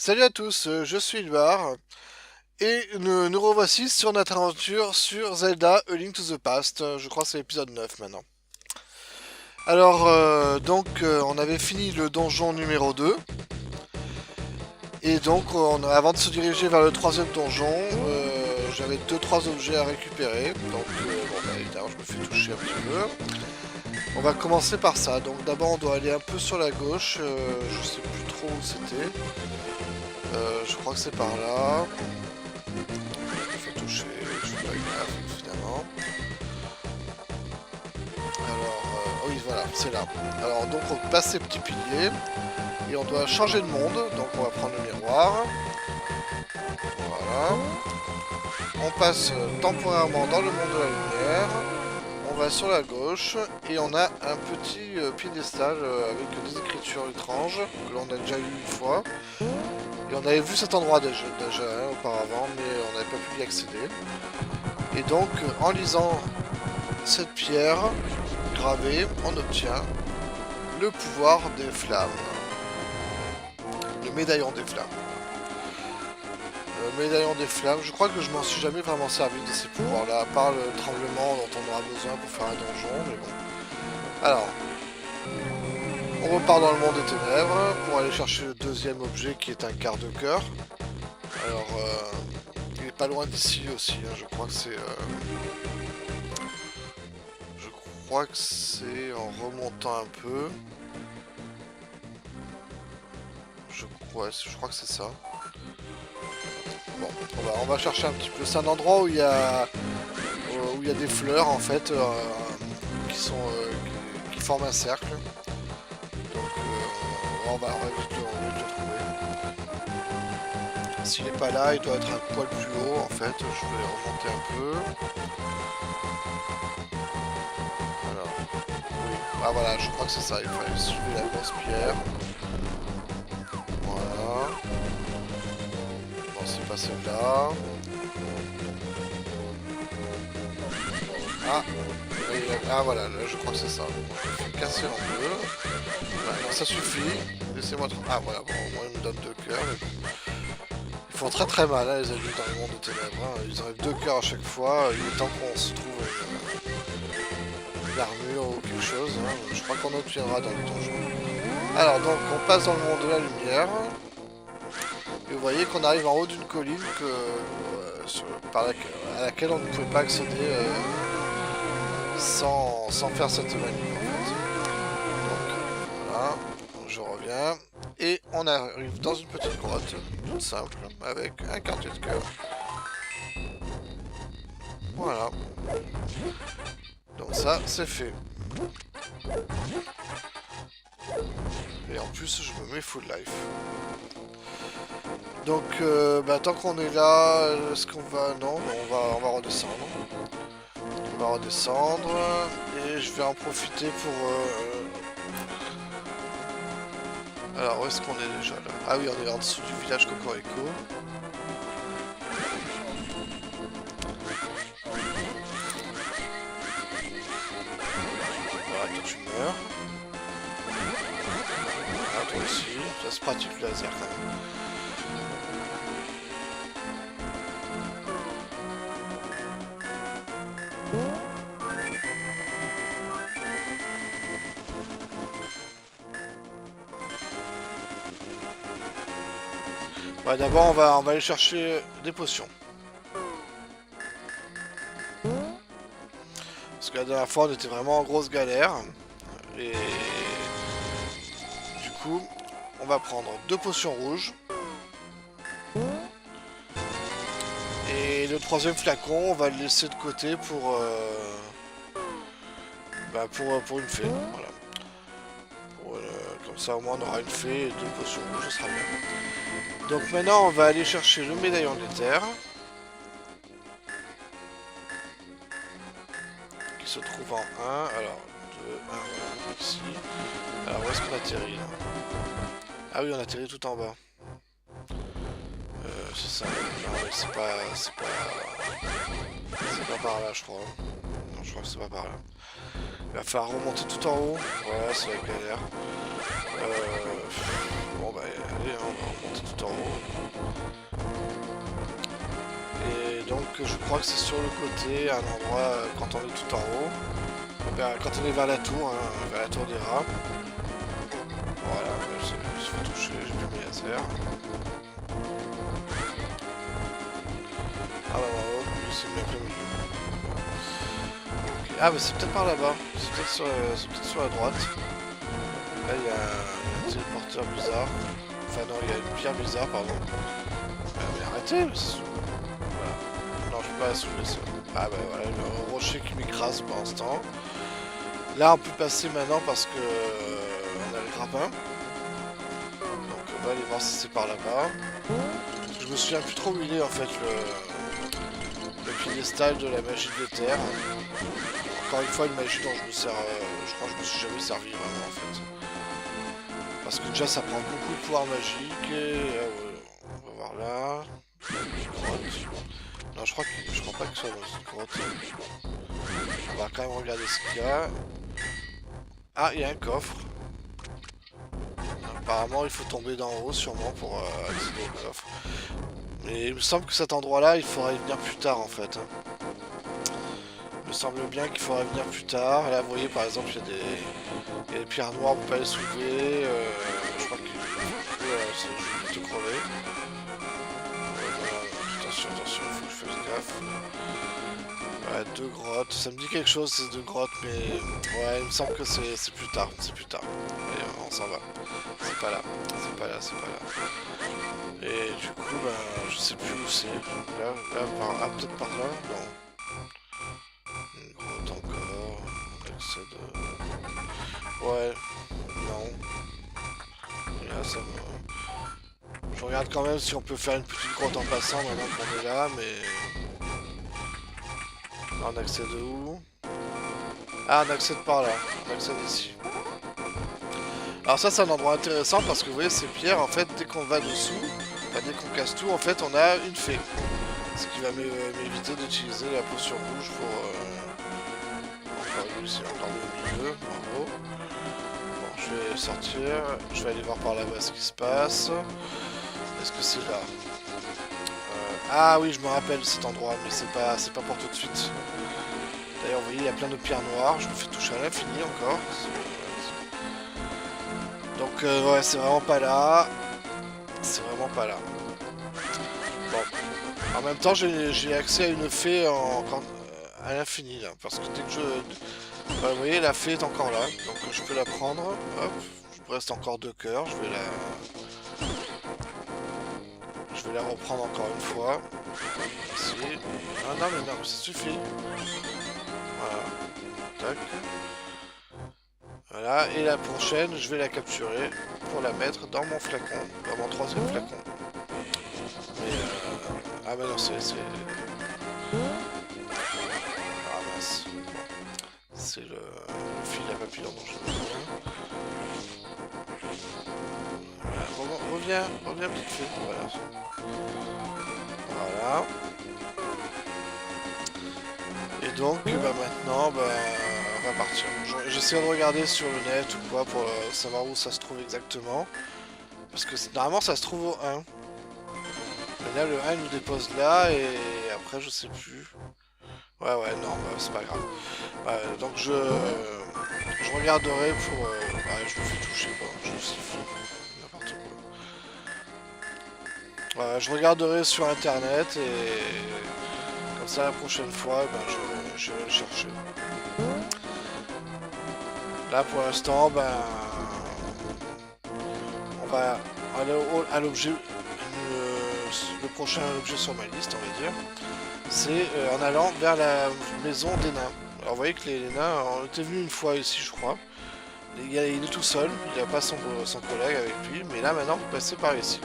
Salut à tous, je suis Ilvar et nous revoici sur notre aventure sur Zelda A Link to the Past. Je crois que c'est l'épisode 9 maintenant. Alors, on avait fini le donjon numéro 2 et donc avant de se diriger vers le troisième donjon, j'avais deux trois objets à récupérer. Donc, évidemment, je me fais toucher un petit peu. On va commencer par ça. Donc, d'abord, on doit aller un peu sur la gauche. Je sais plus trop où c'était. Je crois que c'est par là. Je me fais toucher, je suis pas grave, évidemment. Alors, oui, voilà, c'est là. Alors, donc, on passe ces petits piliers. Et on doit changer de monde. Donc, on va prendre le miroir. Voilà. On passe temporairement dans le monde de la lumière. On va sur la gauche. Et on a un petit piédestal avec des écritures étranges. Que l'on a déjà eu une fois. Et on avait vu cet endroit déjà auparavant, mais on n'avait pas pu y accéder. Et donc, en lisant cette pierre gravée, on obtient le pouvoir des flammes. Le médaillon des flammes. Le médaillon des flammes, je crois que je m'en suis jamais vraiment servi de ces pouvoirs-là, à part le tremblement dont on aura besoin pour faire un donjon, mais bon. Alors, on repart dans le monde des ténèbres pour aller chercher le deuxième objet qui est un quart de cœur. Alors, il est pas loin d'ici aussi, hein. Je crois que c'est... Je crois que c'est en remontant un peu. Je crois que c'est ça. Bon, on va chercher un petit peu. C'est un endroit où il y a des fleurs en fait qui forment un cercle. Donc on va vite le trouver. S'il n'est pas là, il doit être un poil plus haut en fait. Je vais remonter un peu. Alors, oui. Ah voilà, je crois que c'est ça. Il fallait soulever la grosse pierre. Voilà. Bon, c'est pas celle-là. Ah, ah voilà, là je crois que c'est ça. Je vais casser en deux. Voilà, ça suffit. Laissez-moi... Ah voilà, bon, au moins il me donne deux cœurs. Mais bon. Ils font très très mal, hein, les adultes dans le monde des ténèbres. Hein. Ils enlèvent deux cœurs à chaque fois. Il est temps qu'on se trouve une armure ou quelque chose. Hein. Je crois qu'on obtiendra dans le donjon. Alors donc, on passe dans le monde de la lumière. Et vous voyez qu'on arrive en haut d'une colline à laquelle on ne pouvait pas accéder sans faire cette manip en fait. Donc voilà, je reviens. Et on arrive dans une petite grotte, toute simple, avec un quartier de cœur. Voilà. Donc ça, c'est fait. Et en plus, je me mets full life. Donc, tant qu'on est là, est-ce qu'on va... Non, on va redescendre. On va redescendre. Et je vais en profiter pour... Alors, où est-ce qu'on est déjà là? Ah oui, on est en dessous du village Cocorico. Voilà, toi tu meurs. Voilà, toi aussi. Ça se pratique le laser quand même. Ouais, d'abord on va aller chercher des potions. Parce que la dernière fois on était vraiment en grosse galère. Et du coup, on va prendre deux potions rouges. Et le troisième flacon, on va le laisser de côté pour une fée. Voilà. Comme ça au moins on aura une fée et deux potions rouges, ce sera bien. Donc maintenant on va aller chercher le médaillon de l'éther. Qui se trouve en 1. Alors, 2, 1, ici. Alors où est-ce qu'on atterrit là? Ah oui, on atterrit tout en bas. C'est ça. Non, mais c'est pas par là, je crois. Non, je crois que c'est pas par là. Il va falloir remonter tout en haut. Voilà, c'est la galère. Bon bah allez, hein, on va remonter tout en haut. je crois que c'est sur le côté, un endroit quand on est tout en haut. Quand on est vers la tour, hein, vers la tour des rats. Voilà, je suis fait toucher, j'ai plus mes lasers. Ah bah bravo, c'est bien le milieu. Okay. Ah bah c'est peut-être par là-bas, c'est peut-être sur la droite. Là il y a un téléporteur bizarre. Enfin non, il y a une pierre bizarre, pardon. Mais arrêtez, voilà. Non, je peux pas la soulever ça. Ah bah voilà, le rocher qui m'écrase pour l'instant. Là on peut passer maintenant parce que on a le grappin. Donc on va aller voir si c'est par là-bas. Je me souviens plus trop où il est en fait le piédestal de la magie de l'éther. Encore une fois une magie dont je me sers. Je crois que je me suis jamais servi vraiment en fait. Parce que déjà ça prend beaucoup de pouvoir magique et on va voir là. Grotte. Non je crois pas que ce soit dans une grotte. On va quand même regarder ce qu'il y a. Ah il y a un coffre. Apparemment il faut tomber d'en haut sûrement pour accéder au coffre. Mais il me semble que cet endroit là il faudrait venir plus tard en fait. Il me semble bien qu'il faudrait venir plus tard. Là vous voyez par exemple il y a des pierres noires, vous pouvez pas les soulever. Je crois que je vais te crever. Attention, il faut que je fasse gaffe. Ouais, deux grottes, ça me dit quelque chose ces deux grottes, mais ouais, il me semble que c'est plus tard, Allez, on s'en va. C'est pas là. Et du coup, ben, je sais plus où c'est. Là, peut-être par là, non. Une grotte encore, on accède. Ouais, non. Et là, ça me... Je regarde quand même si on peut faire une petite grotte en passant maintenant qu'on est là, mais... On accède où? Ah, on accède par là. On accède ici. Alors ça, c'est un endroit intéressant parce que vous voyez, ces pierres, en fait, dès qu'on va dessous, enfin, dès qu'on casse tout, en fait, on a une fée. Ce qui va m'éviter d'utiliser la potion rouge pour... Encore ici, encore le milieu. Bravo. Bon, je vais sortir. Je vais aller voir par là-bas ce qui se passe. Est-ce que c'est là? Ah oui, je me rappelle cet endroit, mais c'est pas pour tout de suite. D'ailleurs, vous voyez, il y a plein de pierres noires. Je me fais toucher à l'infini encore. Donc, ouais, c'est vraiment pas là. Bon. En même temps, j'ai accès à une fée à l'infini, là. Parce que dès que je... Voilà, vous voyez, la fée est encore là. Donc, je peux la prendre. Hop. Il me reste encore 2 cœurs. Je vais la reprendre encore une fois. Ici. Ah non, mais ça suffit. Voilà. Tac. Voilà. Et la prochaine, je vais la capturer pour la mettre dans mon flacon. Dans mon 3e flacon. Mais ah bah non, c'est... Ah mince. C'est le fil à papillon dont j'ai besoin. Voilà. Reviens petite fille. Voilà. Et donc, bah maintenant, bah, on va partir. J'essaie de regarder sur le net ou quoi pour savoir où ça se trouve exactement. Parce que normalement, ça se trouve au 1. Mais là, le 1 il nous dépose là et après, je sais plus. Ouais, non, bah, c'est pas grave. Donc, je regarderai pour... je me fais toucher, bon, je siffle. N'importe quoi. Je regarderai sur internet et comme ça la prochaine fois je vais le chercher. Là pour l'instant on va aller à l'objet, le prochain objet sur ma liste on va dire. C'est en allant vers la maison des nains. Alors vous voyez que les nains, on était venus une fois ici je crois. Il est tout seul, il n'a pas son collègue avec lui, mais là maintenant vous passez par ici.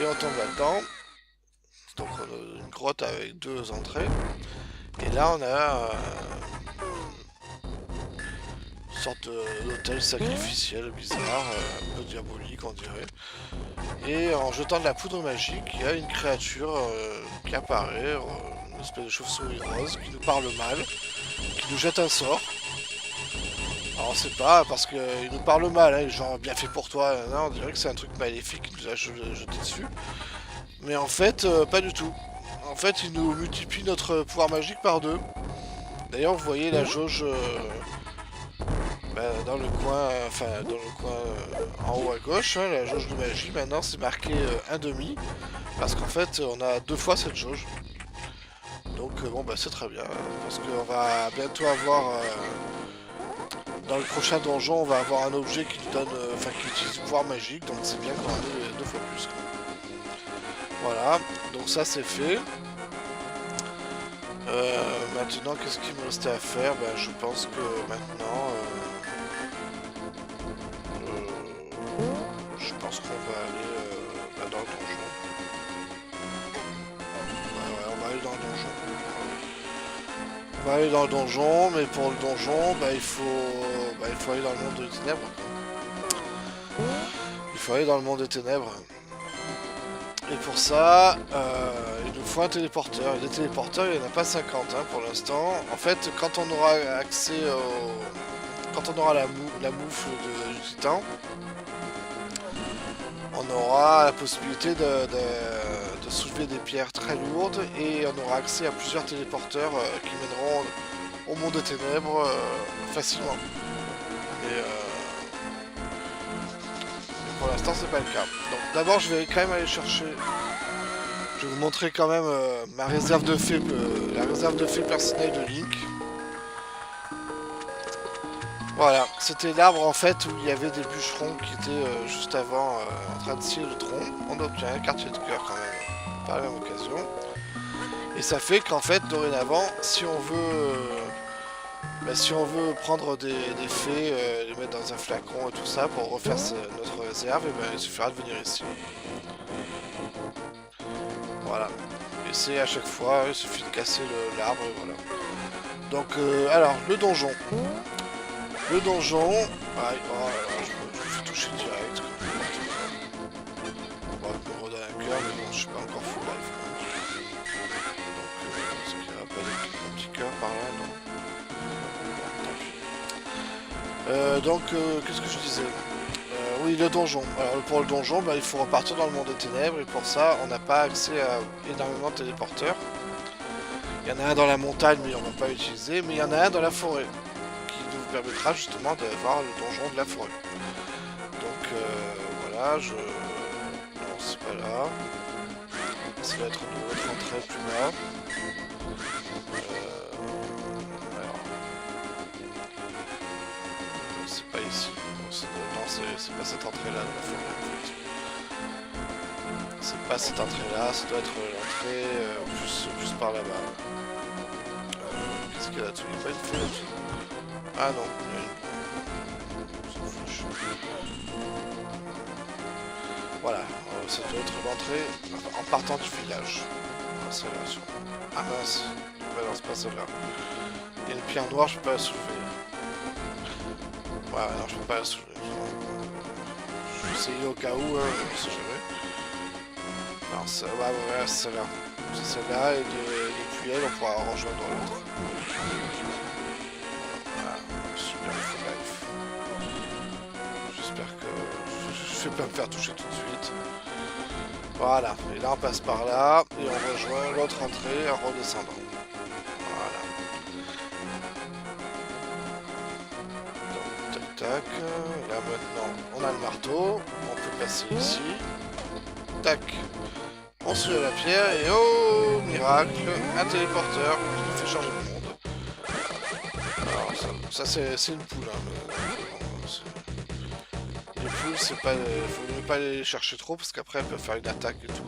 Et on tombe là-dedans. Donc on a une grotte avec 2 entrées. Et là on a une sorte d'hôtel sacrificiel bizarre, un peu diabolique on dirait. Et en jetant de la poudre magique, il y a une créature qui apparaît, une espèce de chauve-souris rose, qui nous parle mal, qui nous jette un sort. Alors on sait pas, parce qu'il nous parle mal, hein, genre bien fait pour toi, non, on dirait que c'est un truc maléfique qui nous a jeté dessus. Mais en fait, pas du tout. en fait, il nous multiplie notre pouvoir magique par 2. D'ailleurs, vous voyez la jauge dans le coin, en haut à gauche, hein, la jauge de magie. Maintenant, c'est marqué 1,5 parce qu'en fait, on a 2 fois cette jauge. Donc, bon, bah, c'est très bien parce qu'on va bientôt avoir. Dans le prochain donjon, on va avoir un objet qui nous donne, qui utilise du pouvoir magique, donc c'est bien qu'on en ait 2 fois plus. Voilà, donc ça c'est fait. Maintenant, qu'est-ce qu'il me restait à faire? Ben, je pense que maintenant, je pense qu'on va aller dans le donjon. Ouais, on va aller dans le donjon. On va aller dans le donjon, mais pour le donjon, il faut aller dans le monde des ténèbres. Il faut aller dans le monde des ténèbres. Et pour ça, il nous faut un téléporteur. Et les téléporteurs, il n'y en a pas 50 hein, pour l'instant. En fait, quand on aura accès quand on aura la moufle du titan, on aura la possibilité de soulever des pierres très lourdes et on aura accès à plusieurs téléporteurs qui mèneront au monde des ténèbres facilement. Mais pour l'instant, c'est pas le cas. Donc d'abord, je vais quand même aller chercher. Je vais vous montrer quand même ma réserve de fées, la réserve de fées personnelle de Link. Voilà, c'était l'arbre en fait où il y avait des bûcherons qui étaient juste avant en train de scier le tronc. On obtient un quartier de cœur quand même par la même occasion. Et ça fait qu'en fait, dorénavant, si on veut prendre des fées, les mettre dans un flacon et tout ça pour refaire notre réserve, et il suffira de venir ici. Voilà. Et c'est à chaque fois, il suffit de casser l'arbre et voilà. Donc, alors, le donjon. Le donjon... Ah, je me fais toucher direct. Bon, je me redonne un cœur, mais bon, je suis pas encore full life. Donc, est-ce qu'il n'y a pas des petits cœurs par là, non? Tant pis. Qu'est-ce que je disais? Oui, le donjon. Alors, pour le donjon, il faut repartir dans le monde des ténèbres, et pour ça, on n'a pas accès à énormément de téléporteurs. Il y en a un dans la montagne, mais on ne va pas l'utiliser, mais il y en a un dans la forêt, qui nous permettra justement d'avoir le donjon de la forêt. Donc, voilà, non, c'est pas là. Ça va être une autre entrée plus bas. Alors... c'est pas ici. Non, c'est pas cette entrée-là de la forêt, en fait. C'est pas cette entrée-là, ça doit être l'entrée plus par là-bas. Qu'est-ce qu'il y a là-dessous? Il n'y a pas une fée là-dessous? Ah non, il y a une... on s'en fiche. Voilà, ça doit être l'entrée en partant du village. Ah, celle-là, sur... Ah mince, non, c'est pas celle-là. Il y a une pierre noire, je peux pas la soulever. Ouais, non, je peux pas la soulever. Je vais essayer au cas où, on sait jamais. Non, ouais, c'est celle-là. C'est celle-là, et depuis elle, on pourra rejoindre l'autre. Voilà, super full life. J'espère que je vais pas me faire toucher tout de suite. Voilà, et là on passe par là, et on rejoint l'autre entrée en redescendant. Voilà. Donc, tac tac. Là maintenant, on a le marteau, on peut passer ici. Tac. On soulève la pierre et oh miracle, un téléporteur qui nous fait changer de monde. Alors ça c'est une poule. Hein, les poules, c'est pas, faut ne pas les chercher trop parce qu'après elles peuvent faire une attaque et tout.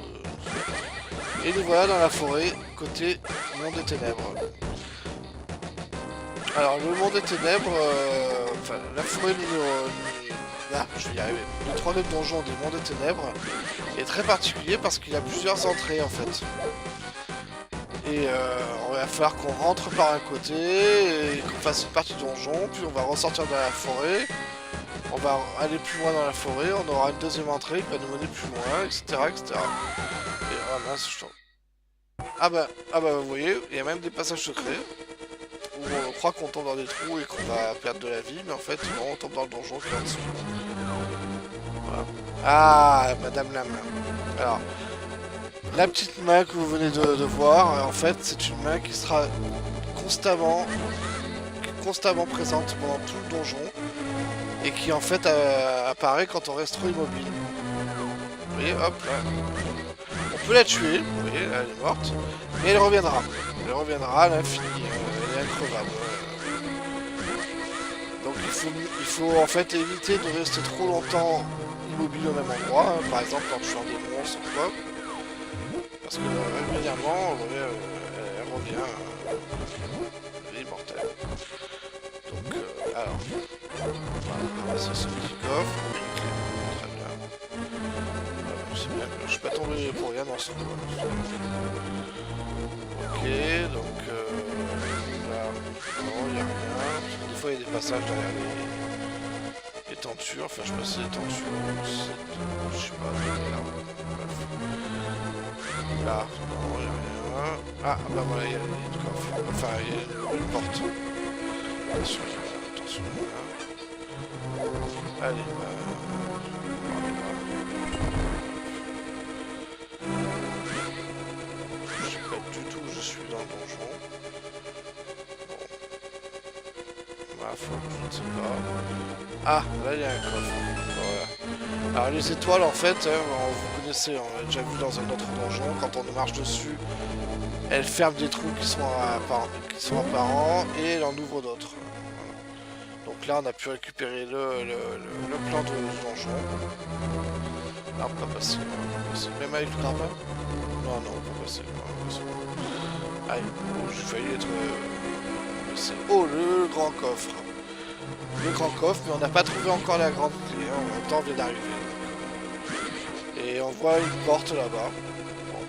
Et nous voilà dans la forêt, côté monde des ténèbres. Alors le monde des ténèbres, la forêt là, je vais y arriver. Le troisième donjon des mondes des ténèbres est très particulier parce qu'il a plusieurs entrées en fait. Et on va falloir qu'on rentre par un côté et qu'on fasse une partie donjon, puis on va ressortir dans la forêt. On va aller plus loin dans la forêt, on aura une deuxième entrée qui va nous mener plus loin, etc. etc. Et oh mince, je tombe. Ah bah vous voyez, il y a même des passages secrets où on croit qu'on tombe dans des trous et qu'on va perdre de la vie, mais en fait non, on tombe dans le donjon qui est en dessous. Voilà. Ah, Madame Lame. Alors, La petite main que vous venez de voir, en fait, c'est une main qui sera constamment, constamment présente pendant tout le donjon et qui en fait apparaît quand on reste trop immobile. Vous voyez, hop là. On peut la tuer, vous voyez, elle est morte, mais elle reviendra. Elle reviendra à l'infini, elle est increvable. Donc il faut en fait éviter de rester trop longtemps immobile au même endroit, hein, par exemple quand je suis en des monstres ou quoi. Parce que régulièrement, elle revient, elle est mortelle. Donc, alors, voilà, c'est ce petit coffre, une clé, très bien. C'est bien, je suis pas tombé pour rien dans ce coin. Ok, donc là, non, il n'y a rien. Des fois, il y a des passages derrière les tentures, enfin, je sais pas si c'est les tentures, je sais pas, là, bref. Là, non, il n'y a rien. Ah, bah voilà, il y a le coffre. Enfin, il y a une porte. Attention, là. Allez, je sais pas du tout où je suis dans le donjon. Bon. Ma faute, je ne sais pas. Ah, là, il y a un coffre. Voilà. Alors, les étoiles, en fait, hein, vous connaissez, on l'a déjà vu dans un autre donjon, quand on marche dessus, elles ferment des trous qui sont apparents et elle en ouvre d'autres. Donc là, on a pu récupérer le plan de donjon. Là, on peut pas passer. Même avec le grappin. Non, non, on peut passer. Aïe, oh, j'ai failli être... Oh, le grand coffre. Le grand coffre, mais on n'a pas trouvé encore la grande clé. Hein. En même temps, on vient d'arriver. Et on voit une porte là-bas. Bon,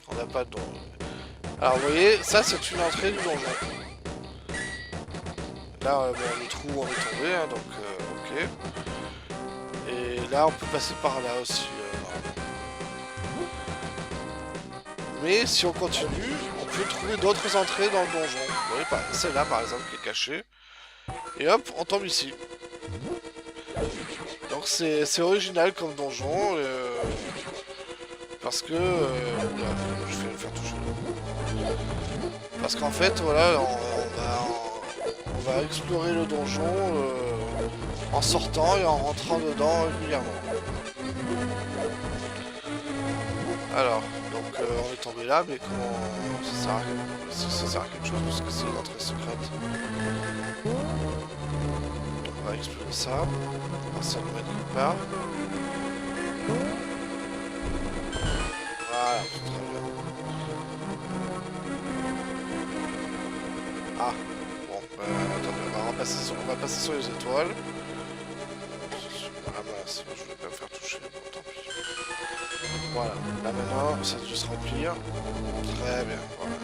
on n'a pas de... Alors, vous voyez, ça, c'est une entrée du donjon. Là, bon, le trou, on est tombé, hein, donc ok. Et là, on peut passer par là aussi. Mais si on continue, on peut trouver d'autres entrées dans le donjon. Vous voyez, celle-là, par exemple, qui est cachée. Et hop, on tombe ici. Donc c'est original comme donjon. Parce que... je vais le faire toucher. Parce qu'en fait, voilà, on va explorer le donjon en sortant et en rentrant dedans régulièrement. Alors, donc on est tombé là, mais comment ça sert à rien. Ça sert à quelque chose parce que c'est une entrée secrète. Donc on va explorer ça. On va ça nous mène quelque part. Voilà, c'est très bien. Ah, bon, attendez, on va passer sur les étoiles. Ah mince, je vais pas me faire toucher, bon, tant pis. Voilà, là maintenant, ça a dû se remplir. Très bien, voilà.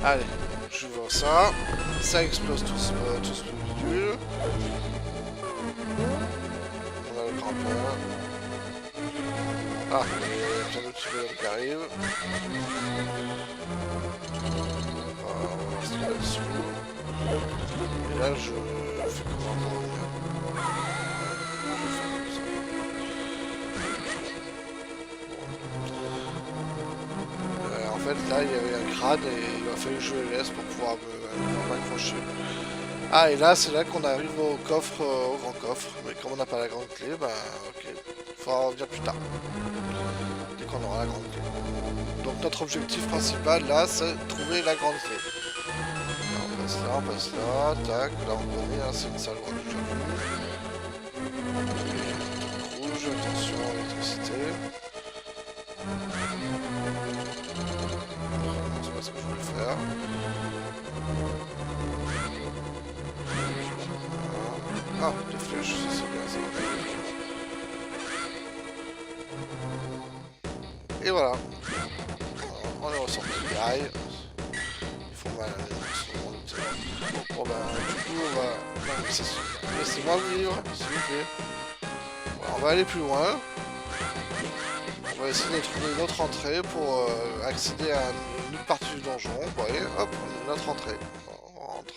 Allez, j'ouvre ça. Ça explose tout ce bidule. On a le grappin. Ah, il y a plein d'autres bonhommes qui arrivent. Voilà, on va rester là-dessous. Et là, je fais comment pour revenir? Je vais faire comme ça. En fait, là, il y avait un crâne et il a fallu que je le laisse pour pouvoir m'accrocher. Ah, et là, c'est là qu'on arrive au coffre, au grand coffre. Mais comme on n'a pas la grande clé, bah, ok. Il faudra revenir plus tard. Dès qu'on aura la grande clé. Donc, notre objectif principal, là, c'est de trouver la grande clé. Là, on passe là, tac. Là, on connaît, hein, c'est une salle qu'on a déjà vue. Rouge, attention, électricité. C'est pas ce que je voulais faire. Ah, des flèches, ça c'est bien ça. Et voilà. On est ressorti. Aïe. Ils font mal à la bon bah, du coup, on va... Laissez-moi le livre, s'il vous plaît. Voilà, on va aller plus loin. On va essayer de trouver une autre entrée pour accéder à une autre partie du donjon. Vous voyez, hop, on a notre entrée. On rentre.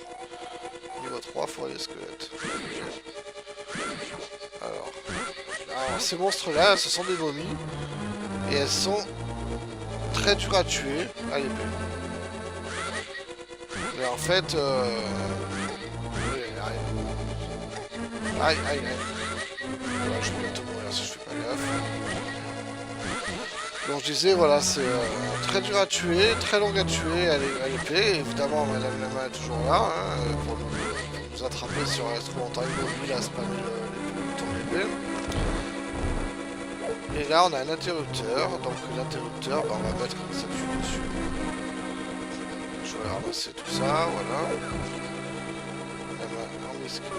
Niveau 3, faut aller squelette. Alors, ces monstres-là, ce sont des momies. Et elles sont très dur à tuer à l'épée. Mais en fait... Aïe, aïe, aïe. Voilà, je vais bientôt mourir si je fais pas gaffe. Donc je disais, voilà, c'est très dur à tuer, très long à tuer à l'épée. Évidemment, Madame la main est toujours là, hein, pour nous attraper si on reste trop longtemps immobile à spammer le bouton de l'épée. Et là, on a un interrupteur. Donc l'interrupteur, bah, on va mettre cette fuite dessus. Je vais ramasser tout ça, voilà. On esquive.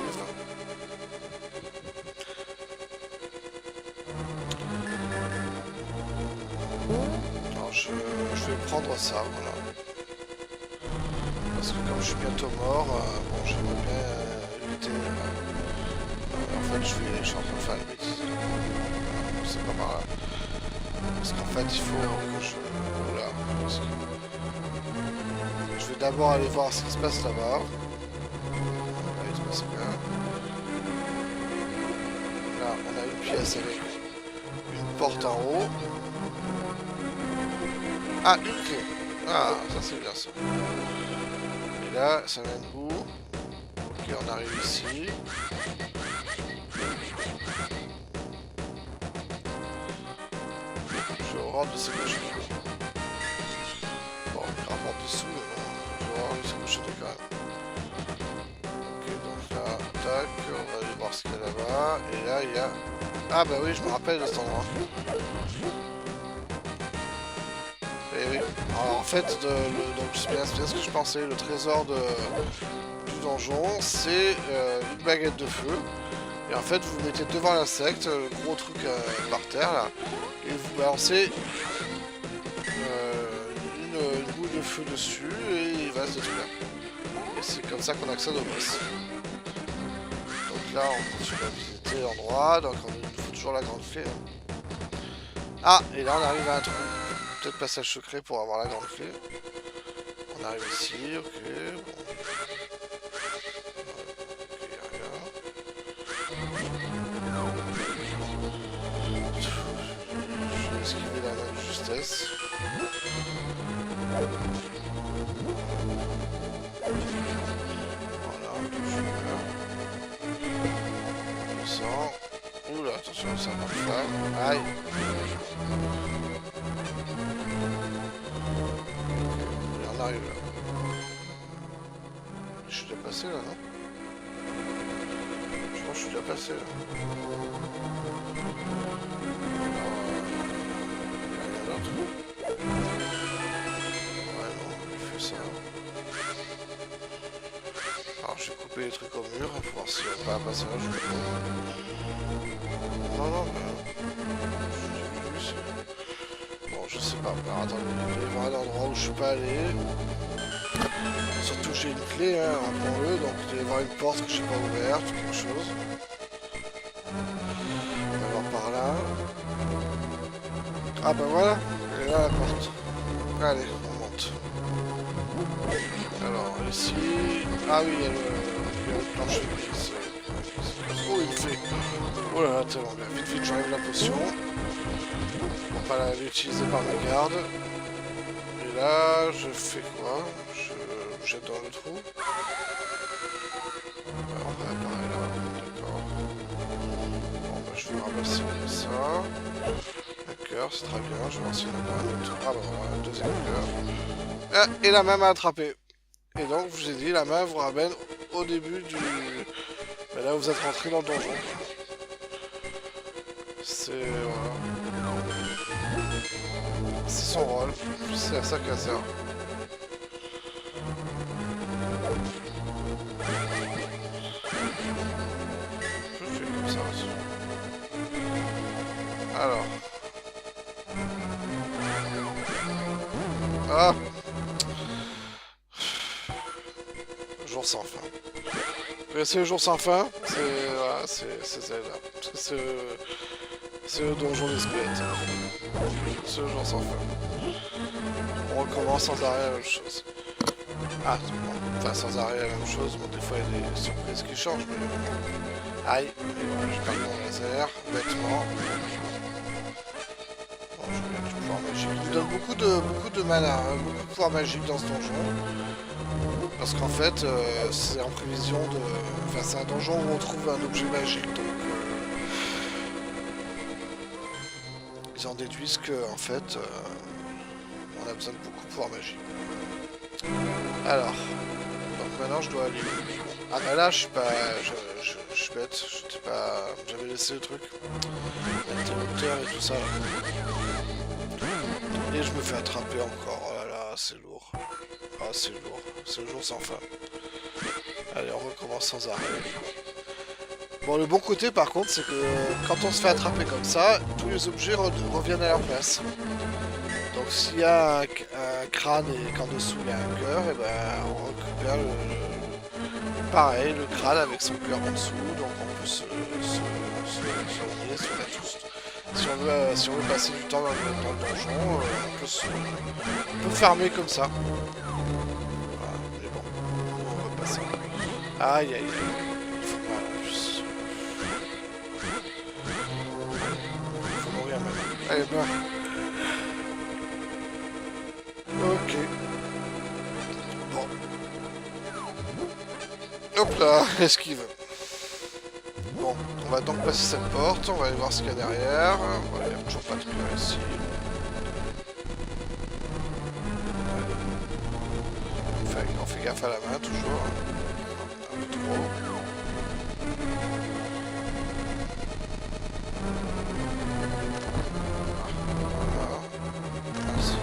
Alors je vais prendre ça, voilà. Parce que comme je suis bientôt mort, bon, j'aimerais bien éviter... en fait, je suis en train de faire une bêtise. C'est pas par là. Parce qu'en fait, il faut que je... Voilà. Je vais d'abord aller voir ce qui se passe là-bas. Là, il se passe bien. Là, on a une pièce avec une porte en haut. Ah, une clé. Ah, ça c'est bien ça. Et là, ça mène où? Ok, on arrive ici. Je rentre de ces cochons. Bon, il rapporte dessous, mais bon, je vais voir les cochons quand même. Ok, donc là, tac, on va aller voir ce qu'il y a là-bas. Et là, il y a... Ah bah oui, je me rappelle de cet endroit. Et oui. Alors en fait, donc c'est bien ce que je pensais, le trésor du donjon, c'est une baguette de feu. Et en fait, vous mettez devant l'insecte, le gros truc par terre là, et vous balancez une boule de feu dessus et il va se détruire. Et c'est comme ça qu'on accède au boss. Donc là, on continue à visiter l'endroit, donc il nous faut toujours la grande clé. Hein. Ah, et là on arrive à un trou. Peut-être passage secret pour avoir la grande clé. On arrive ici, ok. Bon. Ok, rien. Je vais esquiver la main de justesse. Voilà, toujours là. On descend. Oula, attention, ça va pas. Aïe. On arrive là. Je suis déjà passé là, non? Je pense que je suis déjà passé là. Rien d'autre. Ouais, non, il fait ça. Alors, j'ai coupé les trucs au mur, il faut voir si on va pas passer là. Non, non, mais... Bon, je sais pas. Alors, attendez, il doit y avoir un endroit où je suis pas allé. Surtout j'ai une clé, hein, rappelons-le, donc il doit y avoir une porte que je n'ai pas ouverte ou quelque chose. On va voir par là. Ah bah voilà, elle est là la porte. Allez, on monte. Alors ici... Ah oui, il y a le plancher qui se... Oh, il fait... Oh là là, tellement bien. Vite, vite, j'enlève la potion. Pour pas l'utiliser par ma garde. Et là, je fais quoi? Je jette dans le trou. On va apparaître là, d'accord. Bon, bah, je vais ramasser ça. Un cœur, c'est très bien. Je vais voir s'il y en a pas un autre. Ah bah voilà, un deuxième cœur. Ah, et la main m'a attrapé. Et donc, je vous ai dit, la main vous ramène au début du... Mais là, vous êtes rentré dans le donjon. C'est... Voilà. C'est son rôle. C'est à ça qu'elle sert. Je fais comme ça aussi. Alors. Ah. Jour sans fin. C'est le jour sans fin. C'est... Voilà, c'est Zelda. Parce que c'est le donjon des squelettes. C'est le jour sans fin. On recommence sans arrêt la même chose. Ah, bon. Enfin, sans arrêt la même chose. Bon, des fois, il y a des surprises qui changent, mais... Aïe. Et voilà, je perds mon laser, bêtement. Bon, je vais tout pouvoir magique. donne beaucoup de mana, hein, beaucoup de pouvoir magique dans ce donjon. Parce qu'en fait, c'est en prévision de... Enfin, c'est un donjon où on trouve un objet magique, donc... ils en déduisent que, en fait, on a besoin de beaucoup de pouvoir magique. Alors, donc maintenant je dois aller... Ah bah là, je suis pas... Je suis bête, j'étais pas... J'avais laissé le truc. L'interrupteur et tout ça, là. Et je me fais attraper encore, oh là là, c'est lourd. Ah, c'est lourd, c'est le jour sans fin. Allez, on recommence sans arrêt. Bon, le bon côté, par contre, c'est que quand on se fait attraper comme ça, tous les objets reviennent à leur place. Donc, s'il y a un crâne et qu'en dessous il y a un cœur, et ben, on récupère pareil, le crâne avec son cœur en dessous. Donc, on peut se lier sur la touche. Si on veut passer du temps dans le donjon, on peut farmer comme ça. Voilà, mais bon, on va passer. Aïe aïe aïe. Il faut pas en plus. Il faut mourir maintenant. Allez, bah. Ok. Bon. Hop là, esquive. Bon, on va donc passer cette porte, on va aller voir ce qu'il y a derrière. Voilà, il n'y a toujours pas de cœur ici. On fait gaffe à la main, toujours. Un peu trop. Voilà. Mince.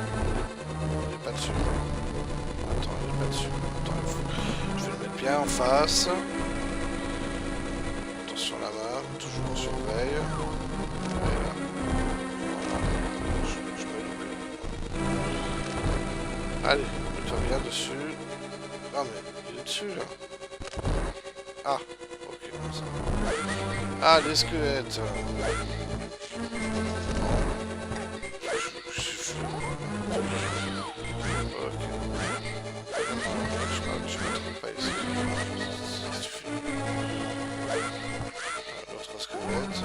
Il n'est pas dessus. Attends, il n'est pas dessus. Attends, je vais le mettre bien en face. Attention la main, toujours on surveille. Voilà. Je me loupe. Allez, mets-toi bien dessus. Ah mais il est dessus là. Ah, ok, comme ça. Ah, les squelettes. Ok. Je me trompe pas ici. Ça suffit. L'autre squelette.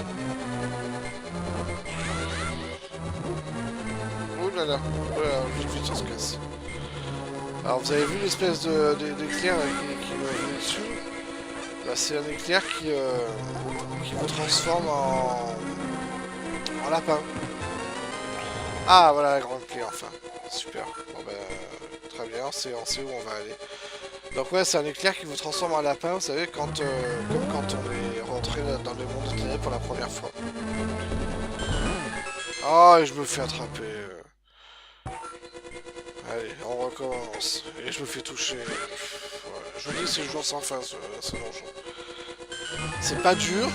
Ouh là là. Voilà, vite, on se casse. Alors vous avez vu l'espèce d'éclair qui me vient dessus. Bah, c'est un éclair qui me transforme en lapin. Ah voilà la grande clé enfin. Super. Bon bah très bien, on sait où on va aller. Donc ouais, c'est un éclair qui vous transforme en lapin, vous savez, comme quand on est rentré dans le monde de ténèbres pour la première fois. Ah, et je me fais attraper. Allez, on recommence. Et je me fais toucher. Ouais, je vous dis, c'est le jour sans fin, ce donjon. C'est pas dur,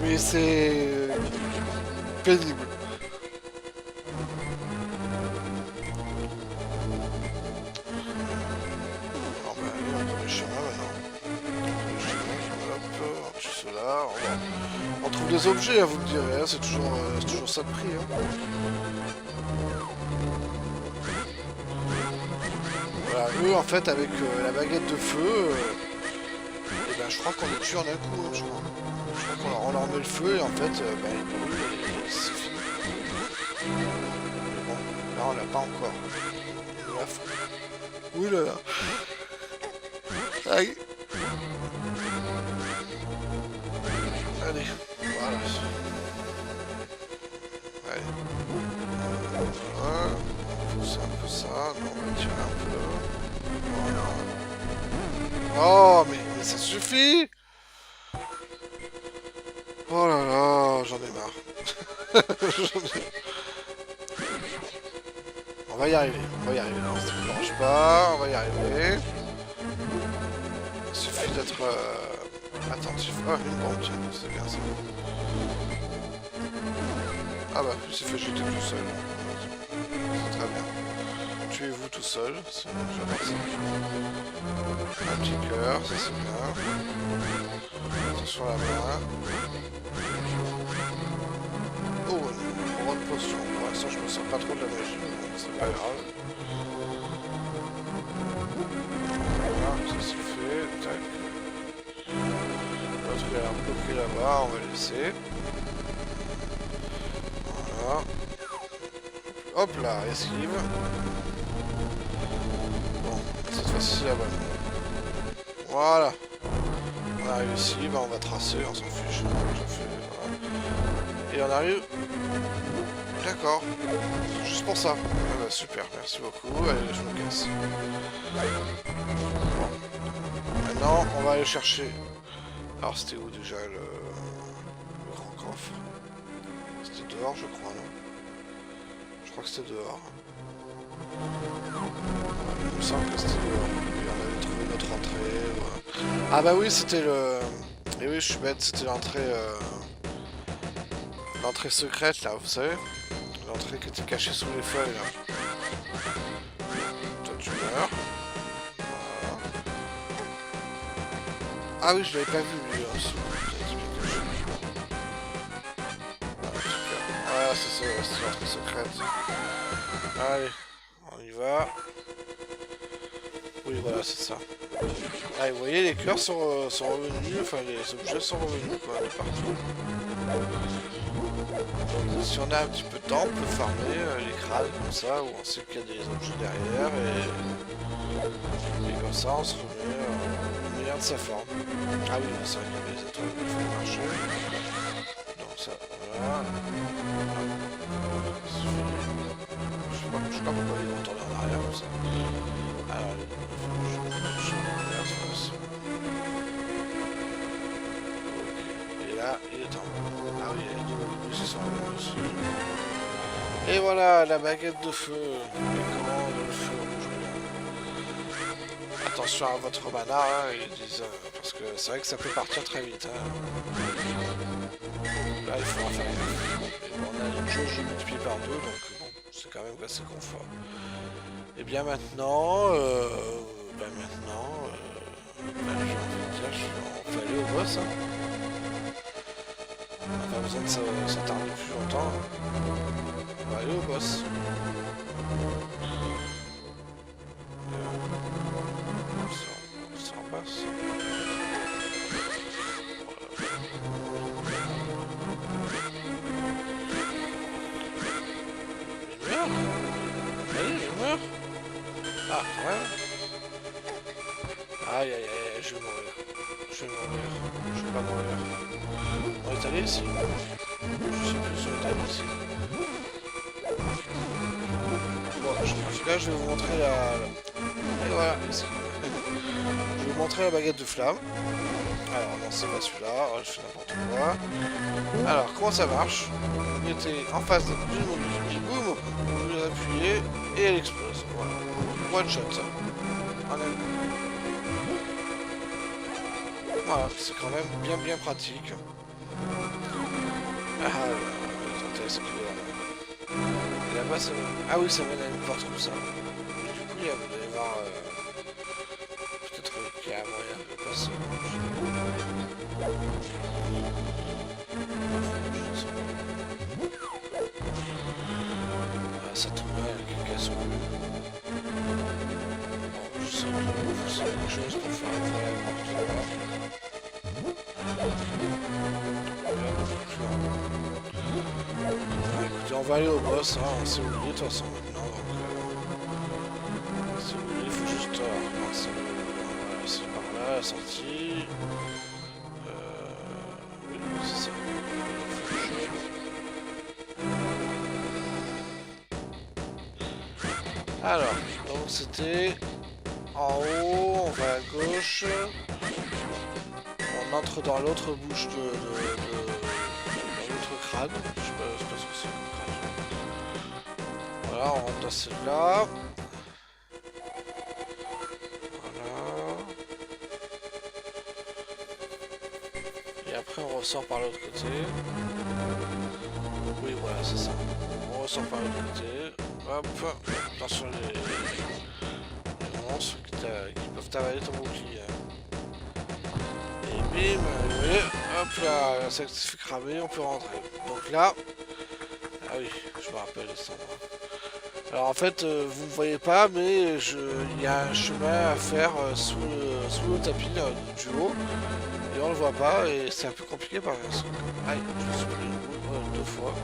mais c'est pénible. Bon bah allez, on prend le chemin maintenant. Hop, on tue cela. On trouve des objets, hein, vous me direz, hein, c'est toujours ça de prix. Hein. Voilà, eux en fait avec la baguette de feu, et ben, je crois qu'on les tue en un coup, hein, je crois qu'on leur met le feu et en fait bah, ils brûlent et c'est fini. Mais bon, là on l'a pas encore. Oui là là. Aïe. Allez, voilà. Allez. Voilà. On pousse un peu ça, non, on va tirer un peu. Voilà. Oh mais ça suffit. Oh là là, j'en ai marre. On va y arriver, non, ça ne dérange pas, on va y arriver. Il suffit d'être attentif. Ah, une bombe, tiens, c'est bien ça. Ah bah, il s'est fait jeter tout seul. C'est très bien. Tuez-vous tout seul, j'adore ça. Un petit cœur, ça c'est bien. Attention à la main. Oh, une bonne potion. Pour l'instant, je me sens pas trop de la magie, mais c'est pas grave. Voilà, ça c'est fait. Tac. L'autre il a l'air bloqué là-bas, on va laisser. Voilà. hop là, esquive. Bon, cette fois-ci c'est la bonne. Voilà. On arrive ici, bah on va tracer, on s'en fiche. Voilà. Et on arrive... D'accord. Juste pour ça. Ah bah, super, merci beaucoup. Allez, je me casse. Bon. Maintenant, on va aller chercher... Alors, c'était où déjà le grand coffre? C'était dehors, je crois, non? Je crois que c'était dehors. Il me semble que c'était dehors. Et on avait trouvé notre entrée. Voilà. Ah bah oui, c'était le... Et oui, je suis bête, c'était l'entrée... L'entrée secrète, là, vous savez? L'entrée qui était cachée sous les feuilles, là. Toi, tu meurs. Voilà. Ah oui, je l'avais pas vu, lui, aussi. Voilà, c'est ça, c'est l'entrée secrète. Allez, on y va. Oui, voilà, c'est ça. Ah, vous voyez, les cœurs sont revenus, enfin, les objets sont revenus, quoi, de partout. Donc, si on a un petit peu de temps, on peut farmer les crânes comme ça, où on sait qu'il y a des objets derrière, et comme ça, on se remet au meilleur de sa forme. Ah oui, c'est vrai qu'il y a des étoiles qu'il faut marcher. Donc ça, voilà. Je sais pas pourquoi ils vont tourner en arrière comme ça. Alors, et là, il est en haut. Ah oui, il y a deux bouts qui sont là aussi. Et voilà, la baguette de feu. Et comment le feu rouge. Attention à votre mana, hein, ils disent. Parce que c'est vrai que ça peut partir très vite. Hein. Là, il faut en faire gaffe. Et bon, on a une jauge multipliée par 2, donc bon, c'est quand même assez confort. Et bien maintenant, on peut aller au boss. Hein. On n'a pas besoin de s'attarder plus longtemps. On va aller au boss. Ça en passe. Il meurt. Allez, il meurt. Ah, ouais. Aïe, aïe, aïe, je vais mourir. Je vais mourir. Je vais pas mourir. On est allé ici. Je sais plus si on est allé ici. Bon, là, je vais vous montrer la... Et voilà, ici. Je vais vous montrer la baguette de flamme. Alors, non, c'est pas celui-là. Je fais n'importe quoi. Alors, comment ça marche? Il était en face d'une mobile. Et boum, vous appuyez et elle explose. Voilà. One shot. Voilà, c'est quand même bien pratique. Ah, attendez, est-ce qu'il est là? Et là-bas, ça... Ah oui, ça mène à une porte comme ça. Et du coup, il va y avoir... Peut-être qu'il y a moyen de passer. Ah, ça tombe mal, qui casse. Bon, je sais que c'est quelque chose pour faire la porte là. Écoutez, on va aller au boss, hein, on s'est oublié de toute façon maintenant, donc c'est oublié, il faut juste c'est par là, la sortie. Oui, c'est ça. Alors, donc c'était en haut, on va à gauche. On entre dans l'autre bouche dans l'autre crâne. Je sais pas ce que c'est comme crâne. Voilà, on rentre dans celle-là. Voilà. Et après on ressort par l'autre côté. Oui, voilà, c'est ça. On ressort par l'autre côté. Hop. Attention les monstres qui peuvent avaler ton bouclier. Et bim, vous voyez, hop là, ça se fait cramer, on peut rentrer. Donc là, ah oui, je me rappelle ça. Alors en fait, vous ne voyez pas, mais il y a un chemin à faire sous le tapis là, du haut. Et on le voit pas, et c'est un peu compliqué par exemple. Aïe, je me suis pris une boule 2 fois.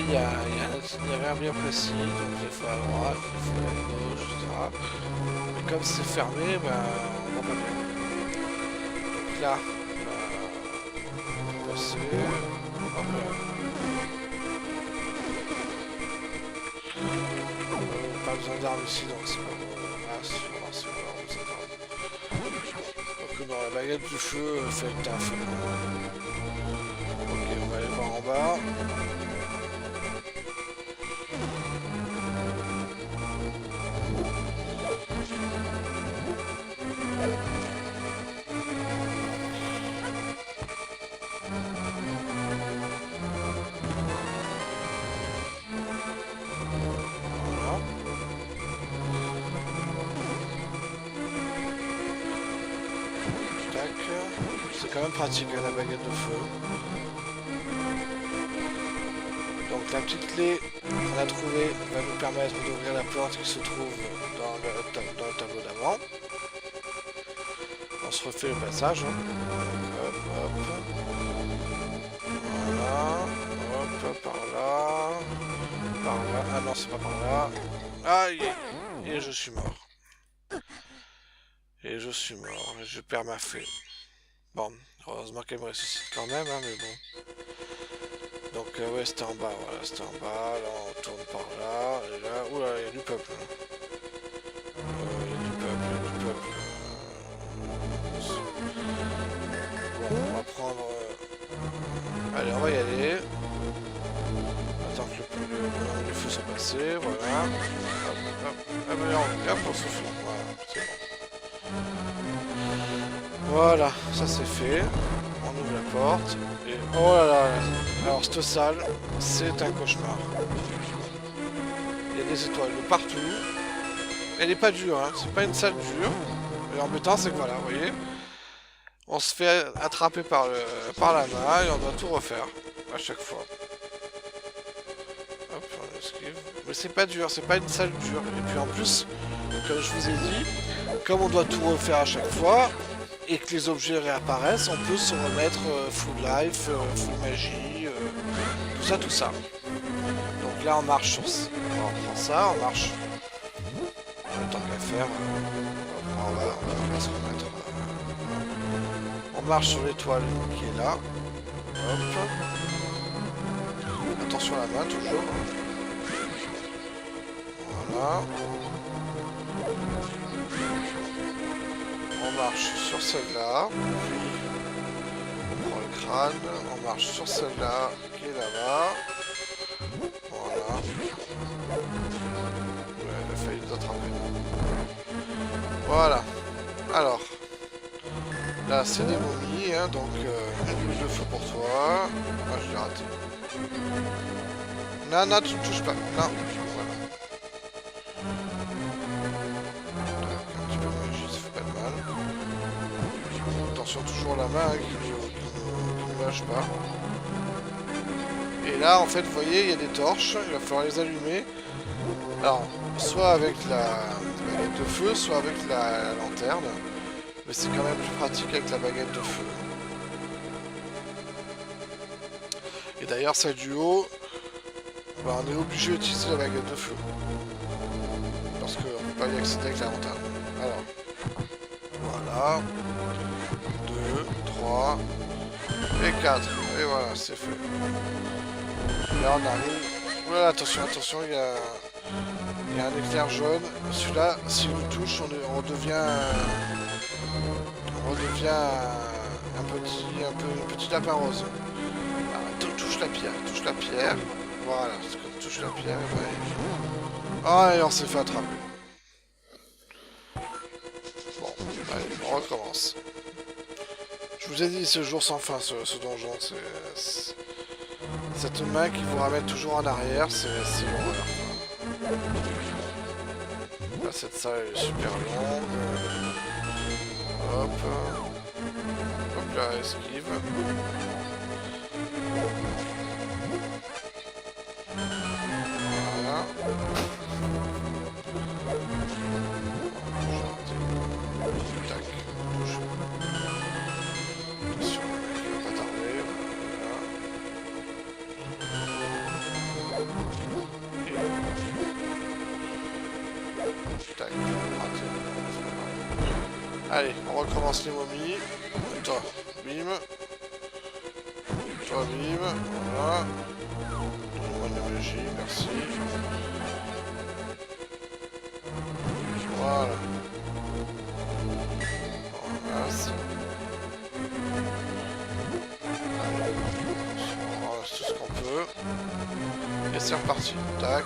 il y a rien bien précis, donc il faut à droite, il faut à gauche, etc. Mais comme c'est fermé, ben, on va pas bien. Donc là, on va passer. Hop là. Pas besoin d'armes ici, donc c'est pas bon. Ah, si, on va besoin d'armes. Donc non, la baguette du feu fait le taf. Ok, on va aller voir en bas. C'est quand même pratique la baguette de feu. Donc la petite clé qu'on a trouvée va nous permettre d'ouvrir la porte qui se trouve dans le tableau d'avant. On se refait le passage. Hein. Hop, hop. Voilà. Hop, par là. Par là. Ah non, c'est pas par là. Aïe. Et je suis mort. Et je suis mort. Et je perds ma fée. Bon, heureusement qu'elle me ressuscite quand même, hein, mais bon. Donc, ouais, c'était en bas, voilà, c'était en bas. Là, on tourne par là, et là, oula, il y a du peuple. Il y a du peuple. Bon, on va prendre. Allez, on va y aller. Attends que le feu soit passé, voilà. Hop, hop, hop, on souffle. Voilà, c'est bon. Voilà, ça c'est fait. On ouvre la porte. Et oh là là. Alors cette salle, c'est un cauchemar. Il y a des étoiles de partout. Elle n'est pas dure, hein. C'est pas une salle dure. Et l'embêtant c'est que voilà, vous voyez. On se fait attraper par la main et on doit tout refaire. À chaque fois. Hop, on esquive. Mais c'est pas dur, c'est pas une salle dure. Et puis en plus, comme je vous ai dit, comme on doit tout refaire à chaque fois, et que les objets réapparaissent, on peut se remettre full life, full magie, tout ça. Donc là on marche sur ça. On prend ça, on marche. Tant qu'à faire, on va se remettre. On marche sur l'étoile qui est là. Hop. Attention à la main toujours. Voilà. On marche sur celle-là. On prend le crâne. On marche sur celle-là qui est là-bas. Voilà. Ouais, il a failli nous attraper. Voilà. Alors. Là, c'est des momies, hein, donc une boule de feu pour toi. Ah, je l'ai raté. Non, non, tu ne touches pas. Non. Voilà. Un petit peu de magie, ça fait pas de mal. Attention, toujours la main hein, qui ne lâche pas. Et là, en fait, vous voyez, il y a des torches. Il va falloir les allumer. Alors, soit avec la baguette de feu, soit avec la lanterne. Mais c'est quand même plus pratique avec la baguette de feu. Et d'ailleurs, celle du haut, bah, on est obligé d'utiliser la baguette de feu. Parce qu'on ne peut pas y accéder avec la lanterne. Alors, voilà. 2, 3 et 4. Et voilà, c'est fait. Là, on arrive. Voilà, attention, attention, il y a un éclair jaune. Celui-là, s'il nous touche, on devient un petit lapin rose. Alors, touche la pierre. Voilà, quand on touche la pierre, ah, et on s'est fait attraper. Bon, allez, on recommence. Je vous ai dit, ce jour sans fin, ce donjon, c'est... Cette main qui vous ramène toujours en arrière, c'est l'horreur. Là, cette salle est super longue. Hop. Hop là, esquive. Voilà. Tac, touche. Attention, il va pas tarder. Allez, on recommence les momies. Et toi, bim. Toi, bim. Voilà. Donne-moi de la magie, merci. Voilà. On ramasse. Allez. On ramasse tout ce qu'on peut. Et c'est reparti. Tac.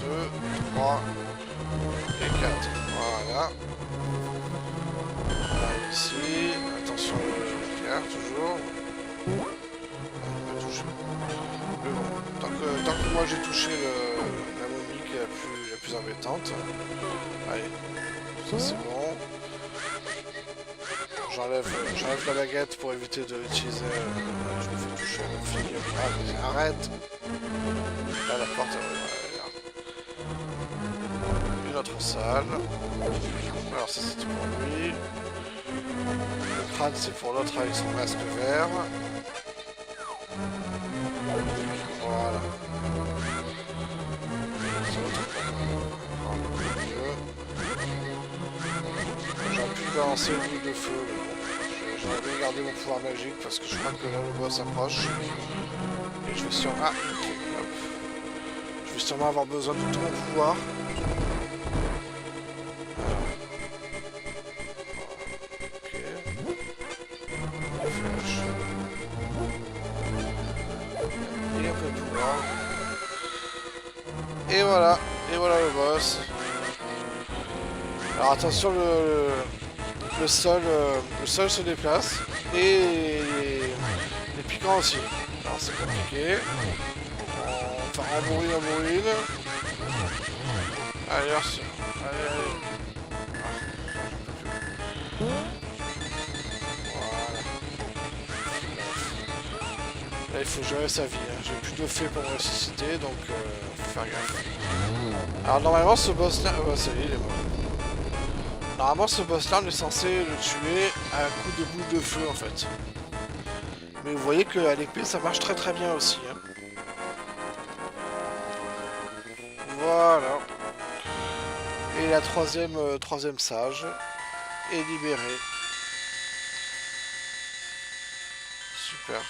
2, 3 et 4. Voilà. Ici, attention au pierre, toujours. Il m'a touché. Mais bon, tant que moi j'ai touché la momie qui est la plus embêtante. Allez, ça c'est bon. J'enlève la baguette pour éviter de l'utiliser. Je me fais toucher à la fille. Ah, mais arrête. Là, la porte, une autre salle. Alors ça c'était pour lui. Le crâne c'est pour l'autre avec son masque vert. Voilà. J'aurais pu balancer une boule de feu, mais bon. J'aurais bien gardé mon pouvoir magique parce que je crois que là le boss approche. Et je vais sûrement... Ah, ok, hop. Je vais sûrement avoir besoin de tout mon pouvoir. Et voilà le boss. Alors attention, le sol se déplace et les piquants aussi. Alors c'est compliqué. Enfin, en bourrine. Allez, allez. Là, il faut gérer sa vie. Hein. J'ai plus de fées pour me ressusciter, donc faut faire gaffe. Alors normalement, ce boss-là... ça y est, il est mort. Normalement, ce boss-là, on est censé le tuer à un coup de boule de feu, en fait. Mais vous voyez qu'à l'épée, ça marche très très bien aussi. Hein. Voilà. Et la troisième sage est libérée. Super.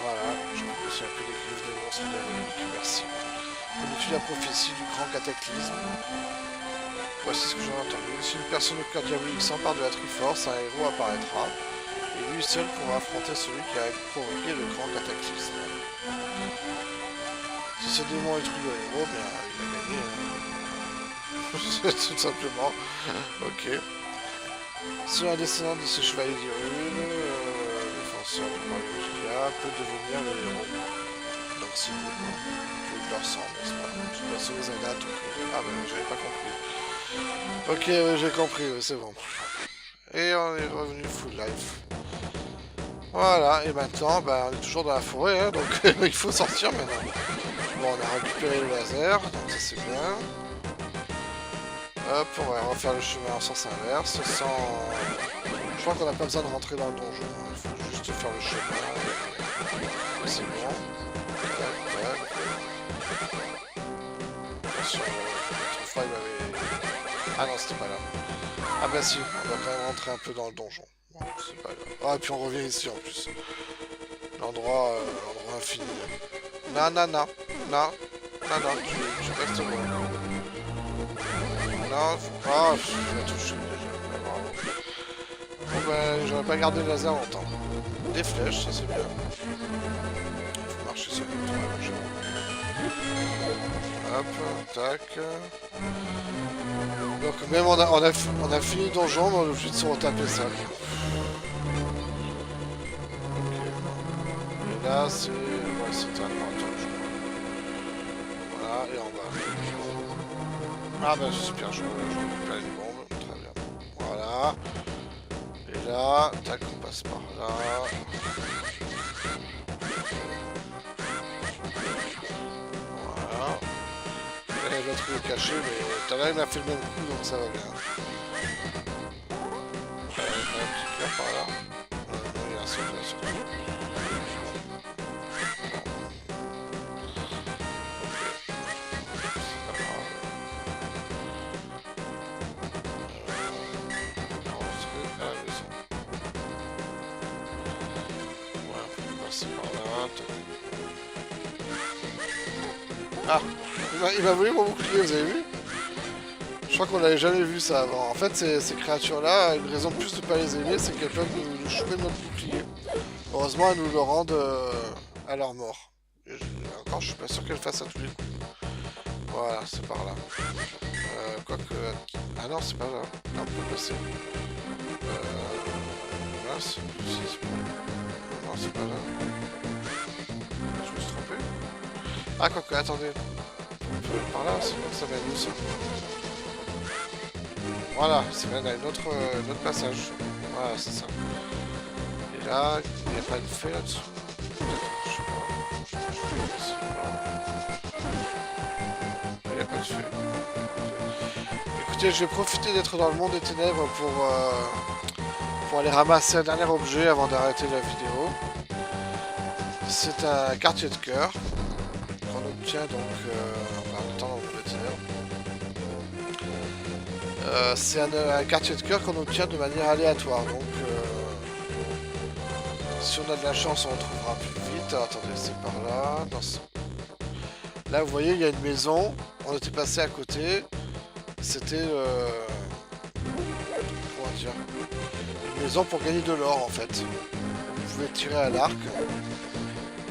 Voilà, je me suis un peu des griffes des monstres diaboliques, merci. On étudie la prophétie du grand cataclysme. Voici ce que j'en ai entendu. Si une personne au cœur diabolique s'empare de la Triforce, un héros apparaîtra. Et lui seul pourra affronter celui qui a provoqué le grand cataclysme. Si ce démon est trouvé le héros, bien il a gagné. Tout simplement. Ok. Si un descendant de ce chevalier d'Irune, défenseur du royaume Gilead, peut devenir le héros. Donc c'est le leur sang, n'est-ce pas? Je dois sauver Zelda à tout prix. Ah ben j'avais pas compris. Ok, ouais, j'ai compris, ouais, c'est bon. Et on est revenu full life. Voilà, et maintenant, bah, on est toujours dans la forêt, hein, donc il faut sortir maintenant. Bon, on a récupéré le laser, donc ça c'est bien. Hop, on va refaire le chemin en sens inverse, sans... Je crois qu'on n'a pas besoin de rentrer dans le donjon, il faut juste faire le chemin. C'est bon. Attention, l'autre fois il m'avait... Ah non, c'était pas là. Ah bah si, on va quand même rentrer un peu dans le donjon. Bon, c'est pas grave. Ah, et puis on revient ici en plus. L'endroit infini. Non, tu restes loin. Non, faut pas... je l'ai touché déjà. Bon ben, j'aurais pas gardé le laser longtemps. Des flèches, ça c'est bien. Faut marcher sur les toits. Hop, tac. Donc même on a fini le donjon, mais on est obligé de se retaper ça. Okay. Et là c'est... Ouais, c'est un laboratoire, je crois. Voilà, et en bas. Ah bah super, je récupère une bombe, très bien. Voilà. Et là, tac, on passe par là. Voilà. Et l'autre est caché, mais tout à l'heure il m'a fait le même coup, donc ça va bien. Un petit cœur par là. Il y a un seul là surtout. Ah, il m'a volé mon bouclier, vous avez vu? Je crois qu'on n'avait jamais vu ça avant. En fait, ces créatures-là, une raison de plus de pas les aimer, c'est qu'elles peuvent nous choper notre bouclier. Heureusement, elles nous le rendent à leur mort. Encore, je suis pas sûr qu'elles fassent à tous les coups. Voilà, c'est par là. Quoique... Ah non, c'est pas là. Là, on peut passer. Mince. Non, c'est pas là. Je me suis trompé. Ah, quoique, attendez. On peut aller par là, sinon ça va être où ça? Voilà, ça mène à un autre passage. Voilà, c'est ça. Et là, il n'y a pas de feu là-dessous. Je sais pas. Il n'y a pas de feu. Écoutez, je vais profiter d'être dans le monde des ténèbres pour aller ramasser un dernier objet avant d'arrêter la vidéo. C'est un quartier de cœur qu'on obtient donc en même temps dans le monde des ténèbres. C'est un quartier de cœur qu'on obtient de manière aléatoire, donc si on a de la chance on le trouvera plus vite. Alors, attendez, c'est par là. Là vous voyez il y a une maison, on était passé à côté, c'était comment dire, une maison pour gagner de l'or en fait. Vous pouvez tirer à l'arc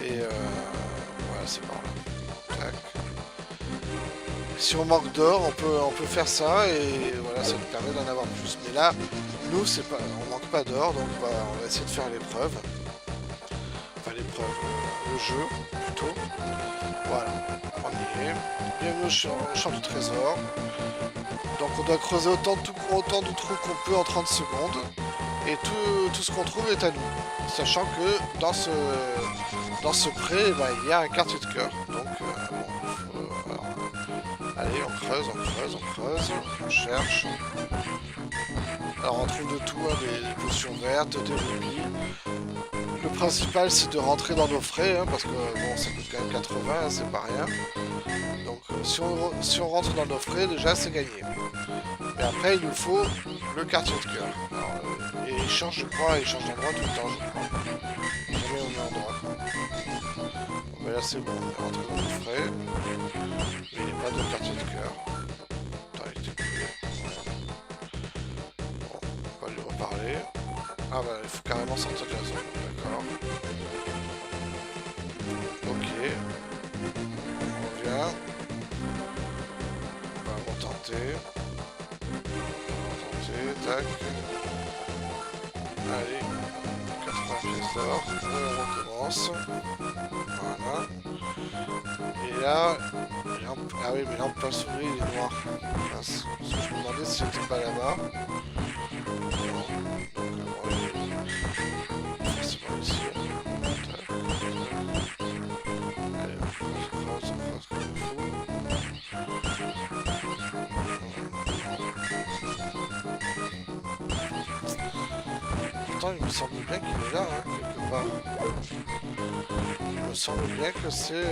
et voilà, c'est par là. Tac. Si on manque d'or, on peut faire ça et voilà, ça nous permet d'en avoir plus. Mais là, nous, on manque pas d'or, donc on va essayer de faire l'épreuve. Enfin l'épreuve, le jeu plutôt. Voilà, on y est. Bienvenue au champ du trésor. Donc on doit creuser autant de trous qu'on peut en 30 secondes. Et tout ce qu'on trouve est à nous. Sachant que dans ce pré, bah, il y a un quartier de cœur. Donc allez, on creuse, on cherche. Alors on trouve de tout, hein, des potions vertes, des rubis. Le principal c'est de rentrer dans nos frais, hein, parce que bon, ça coûte quand même 80, hein, c'est pas rien. Donc si on rentre dans nos frais, déjà c'est gagné. Mais après il nous faut le quartier de cœur. Et il change, je crois, il change d'endroit tout le temps, je crois. Jamais au même endroit. Bon, ben là c'est bon, on est rentré dans nos frais. Mais il n'y a pas de quartier de cœur. Attends, il était coupé. Ouais. Bon, on va lui reparler. Ah bah il faut carrément sortir de la zone, d'accord. Ok. On revient. On va retenter. Tac. Allez. 80 pièces d'or. On recommence. Voilà. Et là... Ah oui, mais là on peut pas s'ouvrir, il est noir. Mince. Parce que je me demandais si j'étais pas là-bas. Forcément ici. Allez, on creuse comme il faut. Pourtant, il me semble bien qu'il est là, hein, quelque part. Il me semble bien que c'est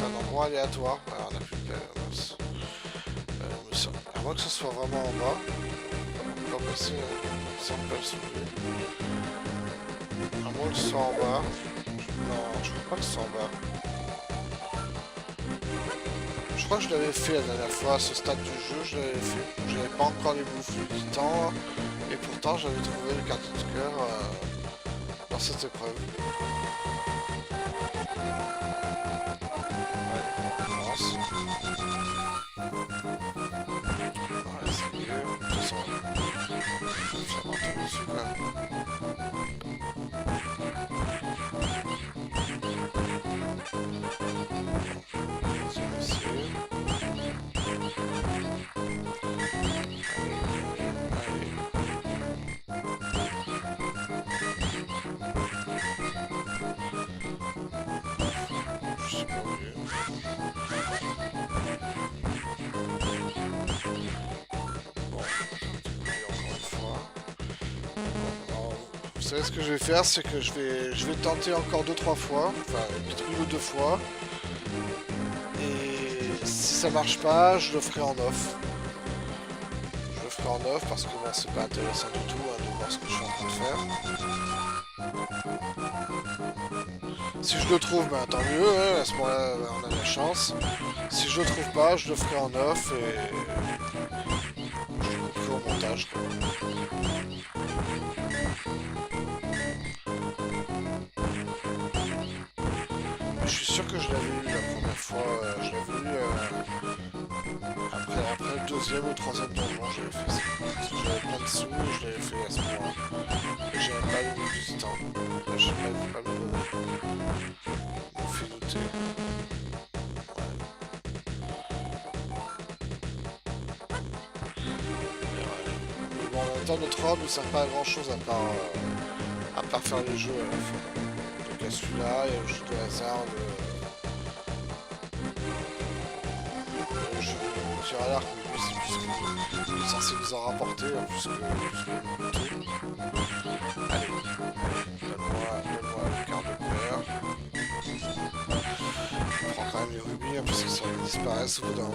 un endroit aléatoire. Alors, on a plus de pelle, mince. À moins que ce soit vraiment en bas. On peut passer sans pas le soulever. À moins que ce soit en bas. Non, je crois pas que ce soit en bas. Je crois que je l'avais fait la dernière fois à ce stade du jeu, je l'avais fait. J'avais pas encore les bouffes du temps. Et pourtant j'avais trouvé le quartier de cœur dans cette épreuve. Ouais, on commence. Ouais, c'est mieux. De toute façon, je vais vraiment tomber dessus quoi. Vous savez ce que je vais faire, c'est que je vais tenter encore 2-3 fois, enfin une ou deux fois. Et si ça marche pas, je le ferai en off. Je le ferai en off parce que bon, c'est pas intéressant du tout hein, de voir ce que je suis en train de faire. Si je le trouve, bah, tant mieux, hein, à ce moment-là, bah, on a de la chance. Si je le trouve pas, je le ferai en off et je le couperai au montage, quoi. Je suis sûr que je l'avais eu la première fois, je l'avais eu après le deuxième ou le troisième donjon, j'avais fait ça. Parce que j'avais plein de sous et je l'avais fait à ce moment-là. Et j'avais pas eu du temps. Là, je sais pas me fait douter. Mais bon, en même temps, notre ordre ne sert pas à grand chose à part faire les jeux à la fin. Donc à celui-là, il y a le jeu de hasard, le jeu de tir à l'arc, mais lui c'est plus qu'il est censé nous en rapporter, hein, plus que le tout. Allez, donne-moi le quart de cœur. On prend quand même les rubis, hein, parce que ça disparaissent au bout d'un moment.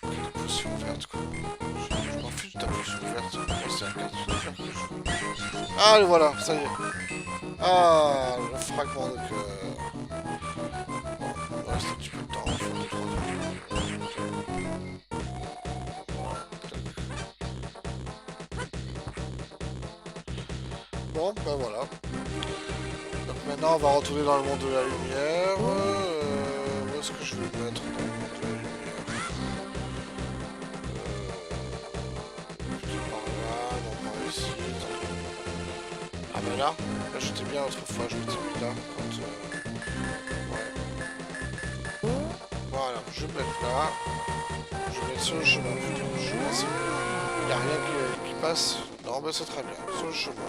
Des potions vertes, quoi. Je m'en fiche de ta potion verte. Moi, c'est la carte de cœur que je joue. Ah, le voilà, ça y est. Ah, le fragment de cœur. Bon, il me reste un petit peu de temps. Il faut 2-3 minutes. Bon, ben voilà. Donc maintenant, on va retourner dans le monde de la lumière. Où est-ce que je vais me mettre dans le monde de la lumière? Par là, non, par ici. Ah ben là j'étais bien l'autre fois, je m'étais mis là. Quand, ouais. Voilà, je vais me mettre là. Je vais mettre sur le chemin. Putain, le chemin, c'est... Il n'y a rien qui passe. Non, ben c'est très bien. Sur le chemin.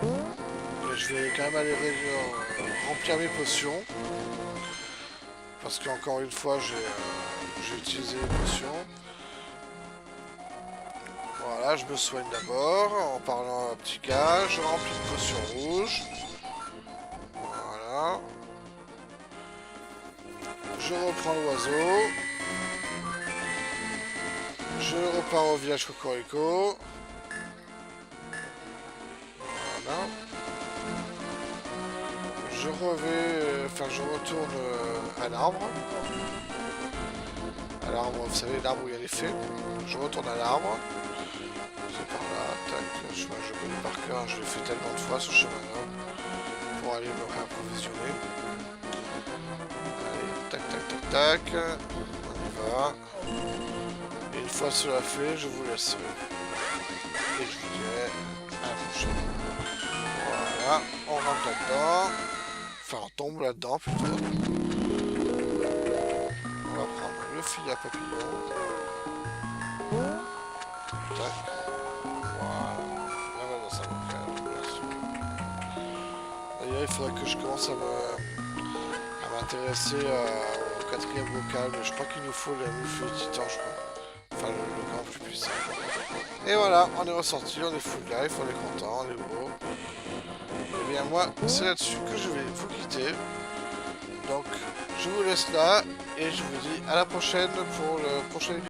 Et je vais quand même aller remplir mes potions. Parce qu'encore une fois, j'ai utilisé les potions. Voilà, je me soigne d'abord en parlant à un petit gars. Je remplis de potions rouges. Voilà. Je reprends l'oiseau. Je repars au village Cocorico. Voilà. Je retourne à l'arbre. À l'arbre, vous savez, l'arbre où il y a les fées. Je retourne à l'arbre. C'est par là, tac, le chemin je connais par cœur, je l'ai fait tellement de fois ce chemin-là. Pour aller me réapprovisionner. Allez, tac, tac, tac, tac. On y va. Et une fois cela fait, je vous laisse. Et je vous dirai à la prochaine. Voilà, on rentre là-dedans. Enfin, on tombe là-dedans plutôt. On va prendre le fil à papillon. Tac. Voilà. Là, maintenant, ça va faire. Merci. D'ailleurs, il faudrait que je commence à m'intéresser au quatrième vocal, mais je crois qu'il nous faut la mufle titan, je crois. Enfin, le camp plus puissant. Et voilà, on est ressorti, on est full life, on est content, on est beau. Et bien moi, c'est là-dessus que je vais vous quitter. Donc, je vous laisse là, et je vous dis à la prochaine pour le prochain épisode.